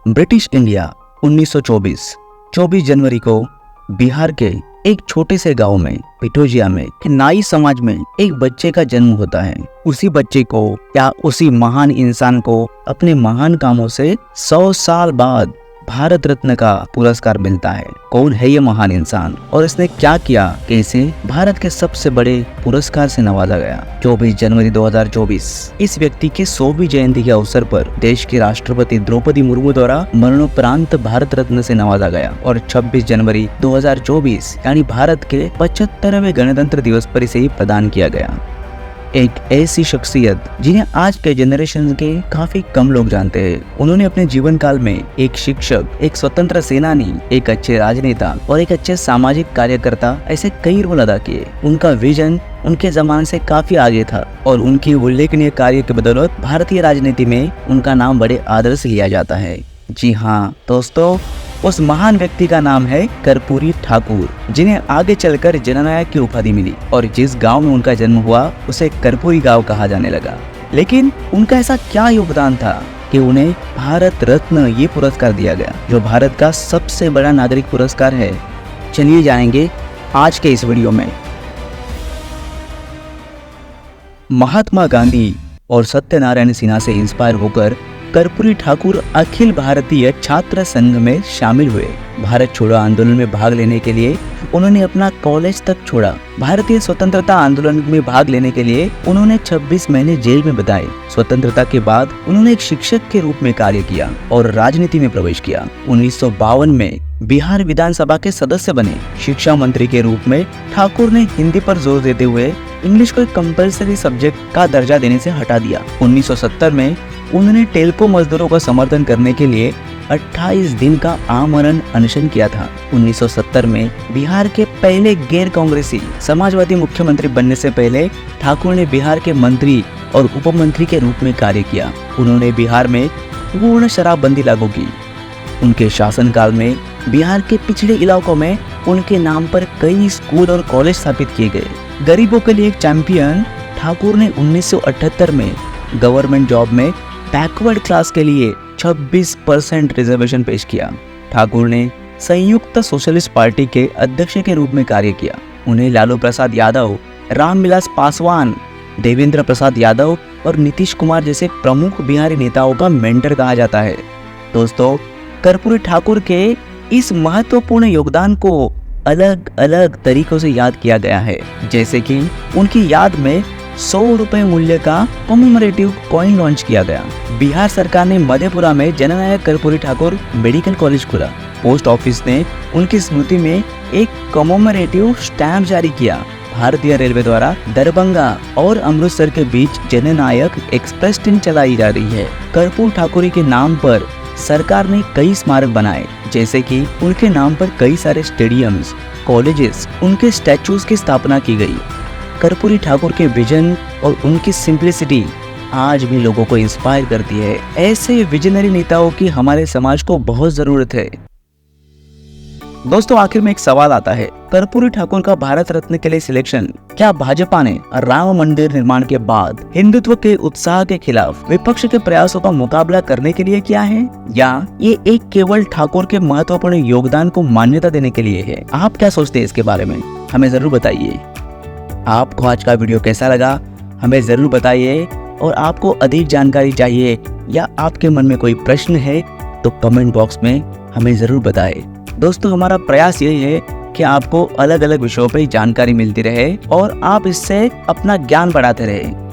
British India 1924 24 जनवरी को बिहार के एक छोटे से गांव में पिटोजिया में नाई समाज में एक बच्चे का जन्म होता है। उसी बच्चे को या उसी महान इंसान को अपने महान कामों से 100 साल बाद भारत रत्न का पुरस्कार मिलता है। कौन है ये महान इंसान और इसने क्या किया कि इसे भारत के सबसे बड़े पुरस्कार से नवाजा गया? 24 जनवरी 2024 इस व्यक्ति के 100वीं जयंती के अवसर पर देश की राष्ट्रपति द्रौपदी मुर्मू द्वारा मरणोपरांत भारत रत्न से नवाजा गया और 26 जनवरी 2024 यानी भारत के 75वें गणतंत्र दिवस पर इसे प्रदान किया गया। एक ऐसी शख्सियत जिन्हें आज के जनरेशन के काफी कम लोग जानते हैं। उन्होंने अपने जीवन काल में एक शिक्षक, एक स्वतंत्र सेनानी, एक अच्छे राजनेता और एक अच्छे सामाजिक कार्यकर्ता ऐसे कई रोल अदा किए। उनका विजन उनके जमाने से काफी आगे था और उनकी उल्लेखनीय कार्य की बदौलत भारतीय राजनीति में उनका नाम बड़े आदर से लिया जाता है। जी हाँ दोस्तों, उस महान व्यक्ति का नाम है कर्पूरी ठाकुर, जिन्हें आगे चलकर जननायक की उपाधि मिली और जिस गांव में उनका जन्म हुआ उसे कर्पूरी गांव कहा जाने लगा। लेकिन उनका ऐसा क्या योगदान था कि उन्हें भारत रत्न ये पुरस्कार दिया गया, जो भारत का सबसे बड़ा नागरिक पुरस्कार है? चलिए जानेंगे आज के इस वीडियो में। महात्मा गांधी और सत्यनारायण सिन्हा से इंस्पायर होकर कर्पूरी ठाकुर अखिल भारतीय छात्र संघ में शामिल हुए। भारत छोड़ो आंदोलन में भाग लेने के लिए उन्होंने अपना कॉलेज तक छोड़ा। भारतीय स्वतंत्रता आंदोलन में भाग लेने के लिए उन्होंने 26 महीने जेल में बिताए। स्वतंत्रता के बाद उन्होंने एक शिक्षक के रूप में कार्य किया और राजनीति में प्रवेश किया। 1952 में बिहार विधानसभा के सदस्य बने। शिक्षा मंत्री के रूप में ठाकुर ने हिंदी पर जोर देते हुए इंग्लिश को एक कंपल्सरी सब्जेक्ट का दर्जा देने से हटा दिया। 1970 में उन्होंने टेल्को मजदूरों का समर्थन करने के लिए 28 दिन का आमरण अनशन किया था। 1970 में बिहार के पहले गैर कांग्रेसी समाजवादी मुख्यमंत्री बनने से पहले ठाकुर ने बिहार के मंत्री और उप मंत्री के रूप में कार्य किया। उन्होंने बिहार में पूर्ण शराबबंदी लागू की। उनके शासनकाल में बिहार के पिछड़े इलाकों में उनके नाम पर कई स्कूल और कॉलेज स्थापित किए गए। गरीबों के लिए एक चैंपियन ठाकुर ने 1978 में गवर्नमेंट जॉब में बैकवर्ड क्लास के लिए 26% रिजर्वेशन पेश किया। ठाकुर ने संयुक्त सोशलिस्ट पार्टी के अध्यक्ष के रूप में कार्य किया। उन्हें लालू प्रसाद यादव, रामविलास पासवान, देवेंद्र प्रसाद यादव और नीतीश कुमार जैसे प्रमुख बिहारी नेताओं का मेंटर कहा जाता है। दोस्तों, कर्पूरी ठाकुर के इस महत्वपूर्ण योगदान को अलग अलग तरीकों से याद किया गया है, जैसे कि उनकी याद में 100 रुपए मूल्य का कॉमेमोरेटिव कॉइन लॉन्च किया गया। बिहार सरकार ने मधेपुरा में जननायक कर्पूरी ठाकुर मेडिकल कॉलेज खोला। पोस्ट ऑफिस ने उनकी स्मृति में एक कॉमेमोरेटिव स्टैम्प जारी किया। भारतीय रेलवे द्वारा दरभंगा और अमृतसर के बीच जननायक एक्सप्रेस ट्रेन चलाई जा रही है। कर्पूरी ठाकुर के नाम पर सरकार ने कई स्मारक बनाए, जैसे कि उनके नाम पर कई सारे स्टेडियम्स, कॉलेजेस, उनके स्टैचूज की स्थापना की गई। कर्पूरी ठाकुर के विजन और उनकी सिंप्लिसिटी आज भी लोगों को इंस्पायर करती है। ऐसे विजनरी नेताओं की हमारे समाज को बहुत जरूरत है। दोस्तों, आखिर में एक सवाल आता है, कर्पूरी ठाकुर का भारत रत्न के लिए सिलेक्शन क्या भाजपा ने राम मंदिर निर्माण के बाद हिंदुत्व के उत्साह के खिलाफ विपक्ष के प्रयासों का मुकाबला करने के लिए किया है, या ये एक केवल ठाकुर के महत्वपूर्ण योगदान को मान्यता देने के लिए है? आप क्या सोचते हैं इसके बारे में? हमें जरूर बताइए। आपको आज का वीडियो कैसा लगा हमें जरूर बताइए, और आपको अधिक जानकारी चाहिए या आपके मन में कोई प्रश्न है तो कमेंट बॉक्स में हमें जरूर बताएं। दोस्तों, हमारा प्रयास यही है कि आपको अलग अलग विषयों पर जानकारी मिलती रहे और आप इससे अपना ज्ञान बढ़ाते रहे।